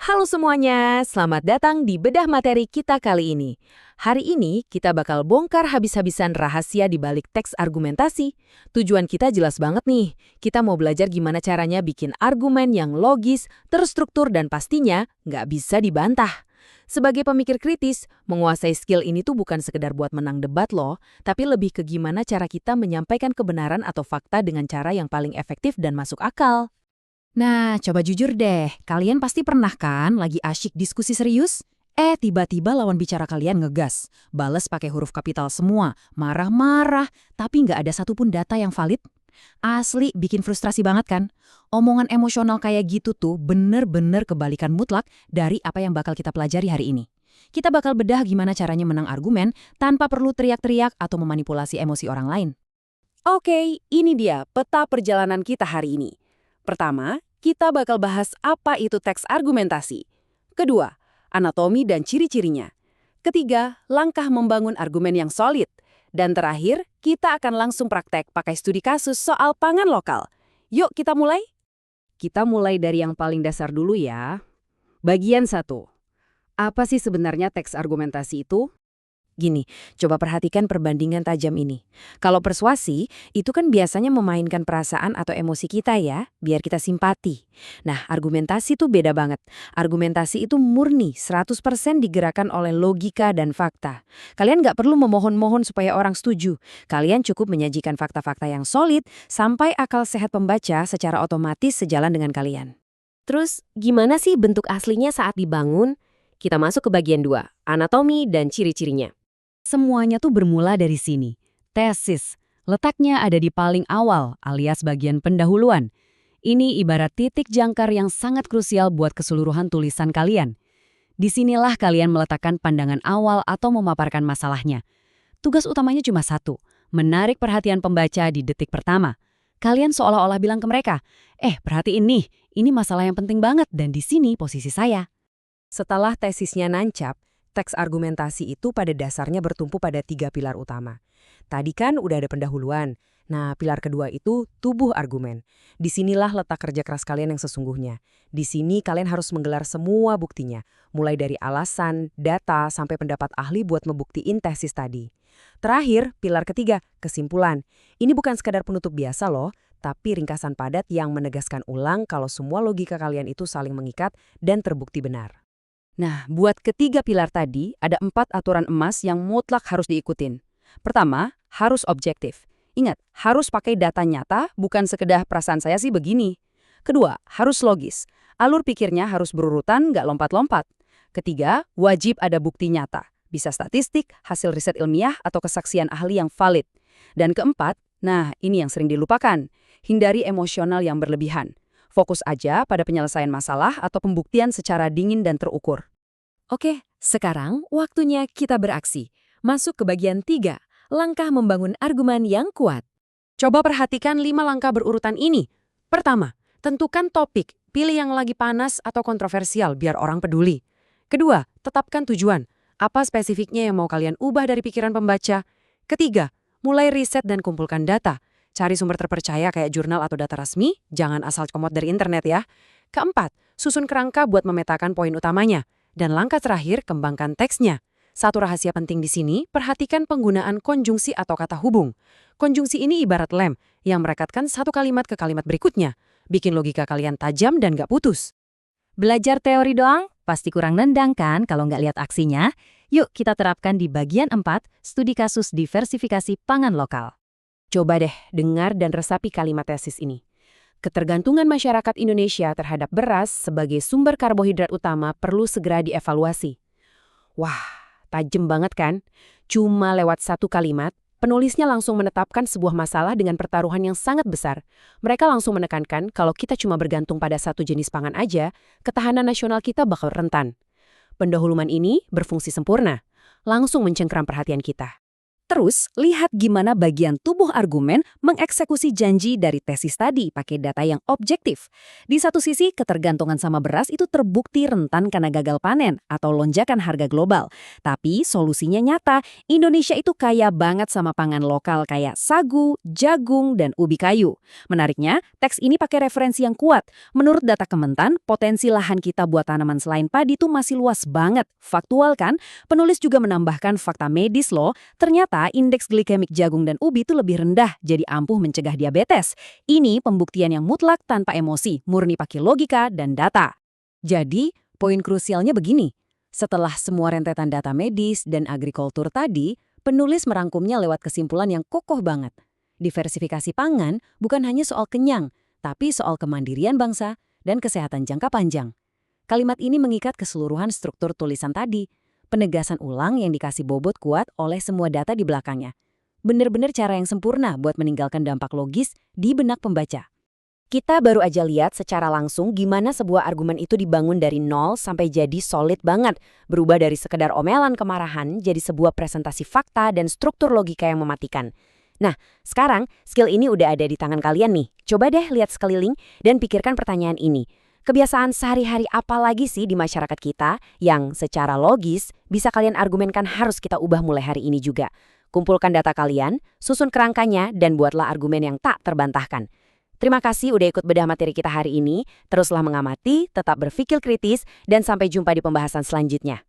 Halo semuanya, selamat datang di bedah materi kita kali ini. Hari ini kita bakal bongkar habis-habisan rahasia di balik teks argumentasi. Tujuan kita jelas banget nih, kita mau belajar gimana caranya bikin argumen yang logis, terstruktur, dan pastinya nggak bisa dibantah. Sebagai pemikir kritis, menguasai skill ini tuh bukan sekedar buat menang debat loh, tapi lebih ke gimana cara kita menyampaikan kebenaran atau fakta dengan cara yang paling efektif dan masuk akal. Nah, coba jujur deh, kalian pasti pernah kan lagi asyik diskusi serius? Tiba-tiba lawan bicara kalian ngegas, bales pakai huruf kapital semua, marah-marah, tapi nggak ada satupun data yang valid. Asli, bikin frustrasi banget kan? Omongan emosional kayak gitu tuh bener-bener kebalikan mutlak dari apa yang bakal kita pelajari hari ini. Kita bakal bedah gimana caranya menang argumen tanpa perlu teriak-teriak atau memanipulasi emosi orang lain. Oke, ini dia peta perjalanan kita hari ini. Pertama, kita bakal bahas apa itu teks argumentasi. Kedua, anatomi dan ciri-cirinya. Ketiga, langkah membangun argumen yang solid. Dan terakhir, kita akan langsung praktek pakai studi kasus soal pangan lokal. Yuk kita mulai? Kita mulai dari yang paling dasar dulu ya. Bagian 1. Apa sih sebenarnya teks argumentasi itu? Gini, coba perhatikan perbandingan tajam ini. Kalau persuasi, itu kan biasanya memainkan perasaan atau emosi kita ya, biar kita simpati. Nah, argumentasi tuh beda banget. Argumentasi itu murni, 100% digerakkan oleh logika dan fakta. Kalian nggak perlu memohon-mohon supaya orang setuju. Kalian cukup menyajikan fakta-fakta yang solid, sampai akal sehat pembaca secara otomatis sejalan dengan kalian. Terus, gimana sih bentuk aslinya saat dibangun? Kita masuk ke bagian 2, anatomi dan ciri-cirinya. Semuanya tuh bermula dari sini. Tesis. Letaknya ada di paling awal, alias bagian pendahuluan. Ini ibarat titik jangkar yang sangat krusial buat keseluruhan tulisan kalian. Disinilah kalian meletakkan pandangan awal atau memaparkan masalahnya. Tugas utamanya cuma satu, menarik perhatian pembaca di detik pertama. Kalian seolah-olah bilang ke mereka, perhatiin nih, ini masalah yang penting banget dan di sini posisi saya. Setelah tesisnya nancap, teks argumentasi itu pada dasarnya bertumpu pada 3 pilar utama. Tadi kan udah ada pendahuluan. Nah, pilar kedua itu tubuh argumen. Disinilah letak kerja keras kalian yang sesungguhnya. Di sini kalian harus menggelar semua buktinya, mulai dari alasan, data, sampai pendapat ahli buat membuktiin tesis tadi. Terakhir, pilar ketiga, kesimpulan. Ini bukan sekadar penutup biasa loh, tapi ringkasan padat yang menegaskan ulang kalau semua logika kalian itu saling mengikat dan terbukti benar. Nah, buat ketiga pilar tadi, ada 4 aturan emas yang mutlak harus diikutin. Pertama, harus objektif. Ingat, harus pakai data nyata, bukan sekedar perasaan saya sih begini. Kedua, harus logis. Alur pikirnya harus berurutan, nggak lompat-lompat. Ketiga, wajib ada bukti nyata. Bisa statistik, hasil riset ilmiah, atau kesaksian ahli yang valid. Dan keempat, nah ini yang sering dilupakan, hindari emosional yang berlebihan. Fokus aja pada penyelesaian masalah atau pembuktian secara dingin dan terukur. Oke, sekarang waktunya kita beraksi. Masuk ke bagian 3, langkah membangun argumen yang kuat. Coba perhatikan 5 langkah berurutan ini. Pertama, tentukan topik, pilih yang lagi panas atau kontroversial biar orang peduli. Kedua, tetapkan tujuan. Apa spesifiknya yang mau kalian ubah dari pikiran pembaca? Ketiga, mulai riset dan kumpulkan data. Cari sumber terpercaya kayak jurnal atau data resmi, jangan asal comot dari internet ya. Keempat, susun kerangka buat memetakan poin utamanya. Dan langkah terakhir, kembangkan teksnya. Satu rahasia penting di sini, perhatikan penggunaan konjungsi atau kata hubung. Konjungsi ini ibarat lem yang merekatkan satu kalimat ke kalimat berikutnya. Bikin logika kalian tajam dan gak putus. Belajar teori doang? Pasti kurang nendang kan kalau nggak lihat aksinya? Yuk kita terapkan di bagian 4, studi kasus diversifikasi pangan lokal. Coba deh dengar dan resapi kalimat tesis ini. Ketergantungan masyarakat Indonesia terhadap beras sebagai sumber karbohidrat utama perlu segera dievaluasi. Wah, tajam banget kan? Cuma lewat satu kalimat, penulisnya langsung menetapkan sebuah masalah dengan pertaruhan yang sangat besar. Mereka langsung menekankan kalau kita cuma bergantung pada satu jenis pangan aja, ketahanan nasional kita bakal rentan. Pendahuluan ini berfungsi sempurna, langsung mencengkeram perhatian kita. Terus, lihat gimana bagian tubuh argumen mengeksekusi janji dari tesis tadi pakai data yang objektif. Di satu sisi, ketergantungan sama beras itu terbukti rentan karena gagal panen atau lonjakan harga global. Tapi solusinya nyata, Indonesia itu kaya banget sama pangan lokal kayak sagu, jagung, dan ubi kayu. Menariknya, teks ini pakai referensi yang kuat. Menurut data Kementan, potensi lahan kita buat tanaman selain padi itu masih luas banget. Faktual kan? Penulis juga menambahkan fakta medis loh. Ternyata indeks glikemik jagung dan ubi itu lebih rendah, jadi ampuh mencegah diabetes. Ini pembuktian yang mutlak tanpa emosi, murni pakai logika dan data. Jadi, poin krusialnya begini. Setelah semua rentetan data medis dan agrikultur tadi, penulis merangkumnya lewat kesimpulan yang kokoh banget. Diversifikasi pangan bukan hanya soal kenyang, tapi soal kemandirian bangsa dan kesehatan jangka panjang. Kalimat ini mengikat keseluruhan struktur tulisan tadi, penegasan ulang yang dikasih bobot kuat oleh semua data di belakangnya. Bener-bener cara yang sempurna buat meninggalkan dampak logis di benak pembaca. Kita baru aja lihat secara langsung gimana sebuah argumen itu dibangun dari nol sampai jadi solid banget. Berubah dari sekedar omelan kemarahan jadi sebuah presentasi fakta dan struktur logika yang mematikan. Nah, sekarang skill ini udah ada di tangan kalian nih. Coba deh lihat sekeliling dan pikirkan pertanyaan ini. Kebiasaan sehari-hari apa lagi sih di masyarakat kita yang secara logis bisa kalian argumenkan harus kita ubah mulai hari ini juga? Kumpulkan data kalian, susun kerangkanya, dan buatlah argumen yang tak terbantahkan. Terima kasih udah ikut bedah materi kita hari ini. Teruslah mengamati, tetap berpikir kritis, dan sampai jumpa di pembahasan selanjutnya.